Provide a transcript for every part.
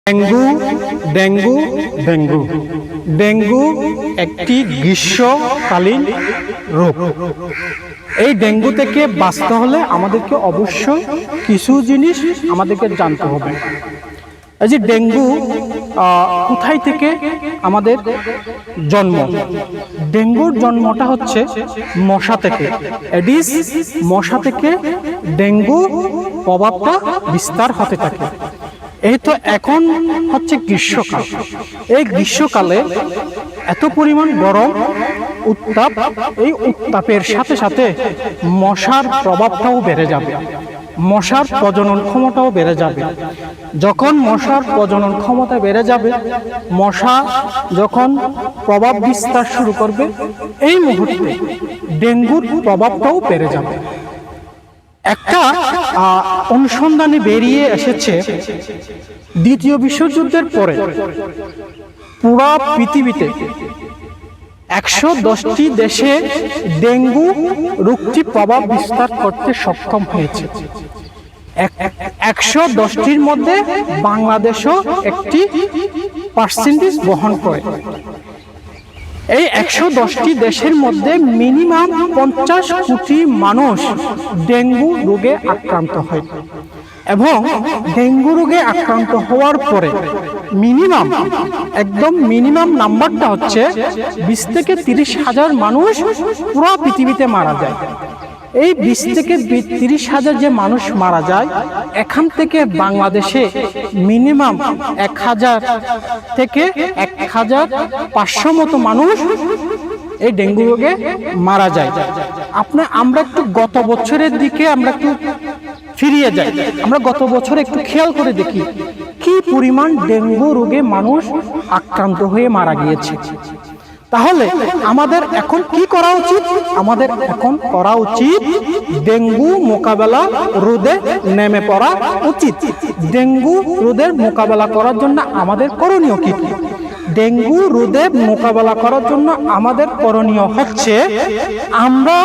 Dengue dengue dengue dengue একটি গ্রীষ্মকালীন রোগ। এই ডেঙ্গু থেকে বাঁচতে হলে আমাদেরকে অবশ্যই কিছু জিনিস আমাদেরকে জানতে হবে। এই যে ডেঙ্গু কোথায় থেকে আমাদের জন্ম? ডেঙ্গুর জন্মটা হচ্ছে মশা থেকে। এডিস মশা থেকে ডেঙ্গু প্রভাবটা বিস্তার হতে থাকে। এই তো এখন হচ্ছে গ্রীষ্মকাল। এই গ্রীষ্মকালে এত পরিমাণ গরম উত্তাপ, এই উত্তাপের সাথে সাথে মশার প্রভাবটাও বেড়ে যাবে, মশার প্রজনন ক্ষমতাও বেড়ে যাবে। যখন মশার প্রজনন ক্ষমতা বেড়ে যাবে, মশা যখন প্রভাব বিস্তার শুরু করবে, এই মুহূর্তে ডেঙ্গুর প্রভাবটাও বেড়ে যাবে। একটা অনুসন্ধানে বেরিয়ে এসেছে, দ্বিতীয় বিশ্বযুদ্ধের পরে পুরো পৃথিবীতে 110টি দেশে ডেঙ্গু রোগটি প্রভাব বিস্তার করতে সক্ষম হয়েছে। 110টির মধ্যে বাংলাদেশও একটি পার্সেন্টেজ বহন করে। এই 110টি দেশের মধ্যে মিনিমাম 50 কোটি মানুষ ডেঙ্গু রোগে আক্রান্ত হয়, এবং ডেঙ্গু রোগে আক্রান্ত হওয়ার পরে মিনিমাম নাম্বারটা হচ্ছে 20 থেকে 30 হাজার মানুষ পুরো পৃথিবীতে মারা যায়। এই 20 থেকে 30 হাজার যে মানুষ মারা যায়, এখান থেকে বাংলাদেশে মিনিমাম 1000 থেকে 1500 মতো মানুষ এই ডেঙ্গু রোগে মারা যায়। আমরা একটু গত বছরের দিকে আমরা একটু ফিরিয়ে যাই, আমরা গত বছর একটু খেয়াল করে দেখি কি পরিমাণ ডেঙ্গু রোগে মানুষ আক্রান্ত হয়ে মারা গিয়েছে। তাহলে আমাদের এখন কি করা উচিত? আমাদের এখন করা উচিত ডেঙ্গু মোকাবেলা রোধে নেমে পড়া উচিত। ডেঙ্গু রোধের মোকাবেলা করার জন্য আমাদের করণীয় কি? ডেঙ্গু রোধে মোকাবেলা করার জন্য আমাদের করণীয় হচ্ছে, আমরা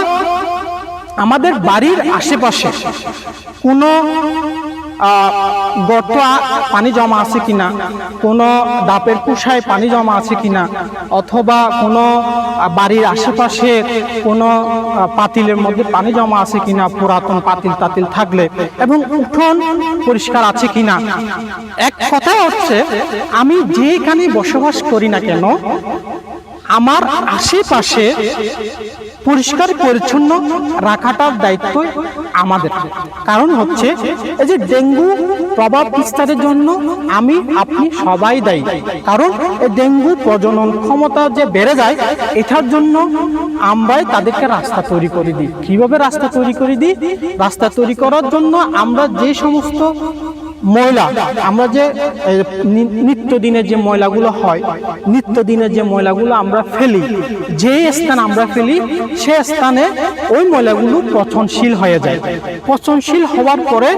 আমাদের বাড়ির আশেপাশে কোনো গর্ত পানি জমা আছে কিনা, কোনো ডাবের কুশায় পানি জমা আছে কিনা, অথবা কোনো বাড়ির আশেপাশে কোনো পাতিলের মধ্যে পানি জমা আছে কিনা, পুরাতন পাতিল থাকলে, এবং উঠোন পরিষ্কার আছে কিনা। এক কথা হচ্ছে, আমি যেখানে বসবাস করি না কেন, আমার আশেপাশে পরিষ্কার পরিচ্ছন্ন রাখাটার দায়িত্ব আমাদের। কারণ হচ্ছে, এই যে ডেঙ্গু প্রভাব বিস্তারের জন্য আপনি সবাই দায়ী। কারণ এই ডেঙ্গু প্রজনন ক্ষমতা যে বেড়ে যায়, এটার জন্য আমরাই তাদেরকে রাস্তা তৈরি করে দিই। কিভাবে রাস্তা তৈরি করে দিই? রাস্তা তৈরি করার জন্য আমরা যে সমস্ত ময়লা, আমরা যে নিত্যদিনের যে ময়লাগুলো হয়, নিত্যদিনের যে ময়লাগুলো আমরা ফেলি, যে স্থানে আমরা ফেলি সে স্থানে ওই ময়লাগুলো পচনশীল হয়ে যায়। পচনশীল হওয়ার পরে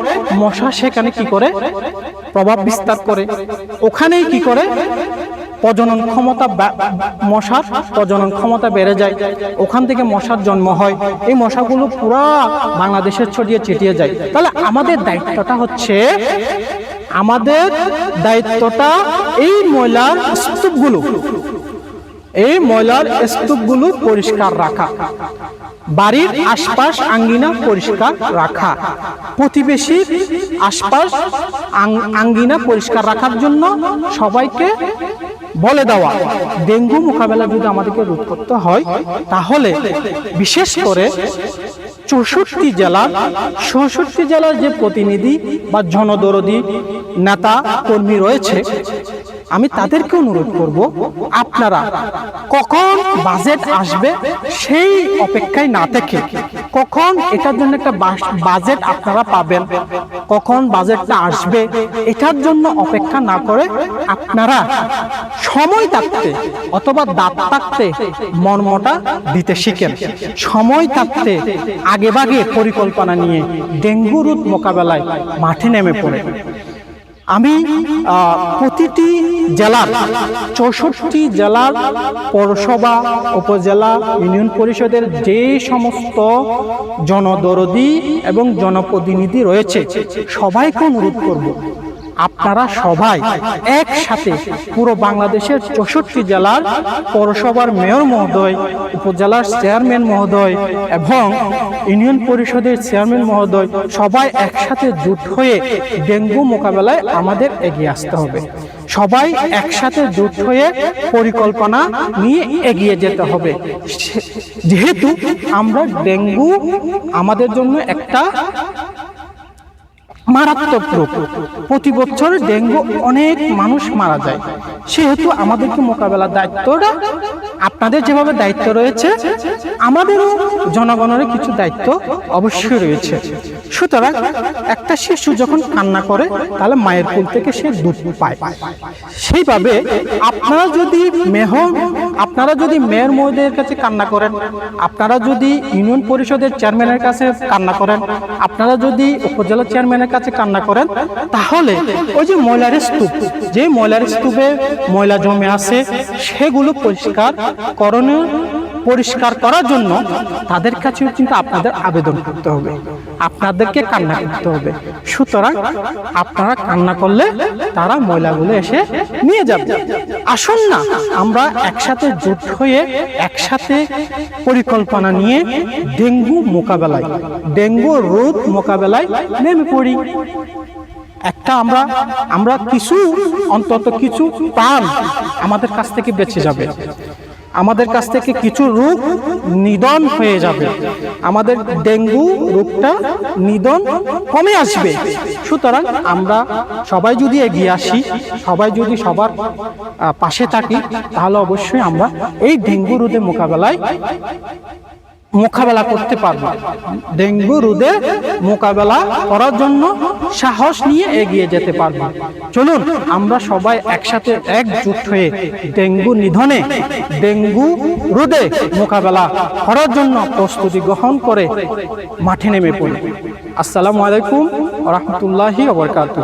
মশা সেখানে কি করে? প্রভাব বিস্তার করে। ওখানেই কি করে? প্রজনন ক্ষমতা, মশার প্রজনন ক্ষমতা বেড়ে যায়। ওখান থেকে মশার জন্ম হয়। এই মশাগুলো পুরা বাংলাদেশের ছড়িয়ে ছিটিয়ে যায়। তাহলে আমাদের দায়িত্বটা হচ্ছে, এই ময়লার স্তূপগুলো পরিষ্কার রাখা, বাড়ির আশপাশ আঙ্গিনা পরিষ্কার রাখা, প্রতিবেশীর আশপাশ আঙ্গিনা পরিষ্কার রাখার জন্য সবাইকে বলে দেওয়া। ডেঙ্গু মোকাবেলা যদি আমাদেরকে রোধ করতে হয়, তাহলে বিশেষ করে 64 জেলার যে প্রতিনিধি বা জনদরদি নেতা কর্মী রয়েছে, আমি তাদেরকে অনুরোধ করব, আপনারা কখন বাজেট আসবে সেই অপেক্ষায় না থেকে, কখন এটার জন্য একটা বাজেট আপনারা পাবেন, কখন বাজেটটা আসবে এটার জন্য অপেক্ষা না করে, আপনারা সময় থাকতে অথবা দাঁত থাকতে মর্মটা দিতে শিখেন। সময় থাকতে আগেভাগে পরিকল্পনা নিয়ে ডেঙ্গু রোগ মোকাবেলায় মাঠে নেমে পড়ে। আমি প্রতিটি জেলার 64 জেলার পৌরসভা, উপজেলা, ইউনিয়ন পরিষদের যে সমস্ত জনদরদি এবং জনপ্রতিনিধি রয়েছে, সবাইকে অনুরোধ করব, আপনারা সবাই একসাথে পুরো বাংলাদেশের 64 জেলার পৌরসভার মেয়র মহোদয়, উপজেলার চেয়ারম্যান মহোদয় এবং ইউনিয়ন পরিষদের চেয়ারম্যান মহোদয় সবাই একসাথে জোট হয়ে ডেঙ্গু মোকাবেলায় আমাদের এগিয়ে আসতে হবে। সবাই একসাথে জোট হয়ে পরিকল্পনা নিয়ে এগিয়ে যেতে হবে। যেহেতু আমরা ডেঙ্গু আমাদের জন্য একটা মারাত্মক রোগ, প্রতি বছর ডেঙ্গু অনেক মানুষ মারা যায়, সেহেতু আমাদেরকে মোকাবেলার দায়িত্বটা আপনাদের যেভাবে দায়িত্ব রয়েছে আমাদেরও জনগণের কিছু দায়িত্ব অবশ্যই রয়েছে। সুতরাং একটা শিশু যখন কান্না করে তাহলে মায়ের কোল থেকে সে দুধ পায়, সেইভাবে আপনারা যদি মেয়র মহোদয়ের কাছে কান্না করেন, আপনারা যদি ইউনিয়ন পরিষদের চেয়ারম্যানের কাছে কান্না করেন, আপনারা যদি উপজেলা চেয়ারম্যানের কাছে কান্না করেন, তাহলে ওই যে ময়লার স্তূপ, যে ময়লার স্তূপে ময়লা জমে আছে সেগুলো পরিষ্কার করার জন্য তাদের কাছেও কিন্তু আপনাদের আবেদন করতে হবে, আপনাদেরকে কান্না করতে হবে। সুতরাং আপনারা কান্না করলে তারা ময়লাগুলো এসে নিয়ে যাবে। আসুন না আমরা একসাথে জোট হয়ে একসাথে পরিকল্পনা নিয়ে ডেঙ্গু রোগ মোকাবেলায় নেমে পড়ি। আমরা অন্তত কিছু প্রাণ আমাদের কাছ থেকে বেঁচে যাবে, আমাদের কাছ থেকে কিছু রোগ নিধন হয়ে যাবে, আমাদের ডেঙ্গু রোগটা নিধন কমে আসবে। সুতরাং আমরা সবাই যদি এগিয়ে আসি, সবাই যদি সবার পাশে থাকি, তাহলে অবশ্যই আমরা এই ডেঙ্গু রোধে মোকাবেলা করতে পারবো। ডেঙ্গু রোধে মোকাবেলা করার জন্য সাহস নিয়ে এগিয়ে যেতে পারবো। চলুন আমরা সবাই একসাথে একজোট হয়ে ডেঙ্গু রোধে মোকাবেলা করার জন্য প্রস্তুতি গ্রহণ করে মাঠে নেমে পড়ি। আসসালামু আলাইকুম ওয়া রাহমাতুল্লাহি ওয়া বারাকাতুহু।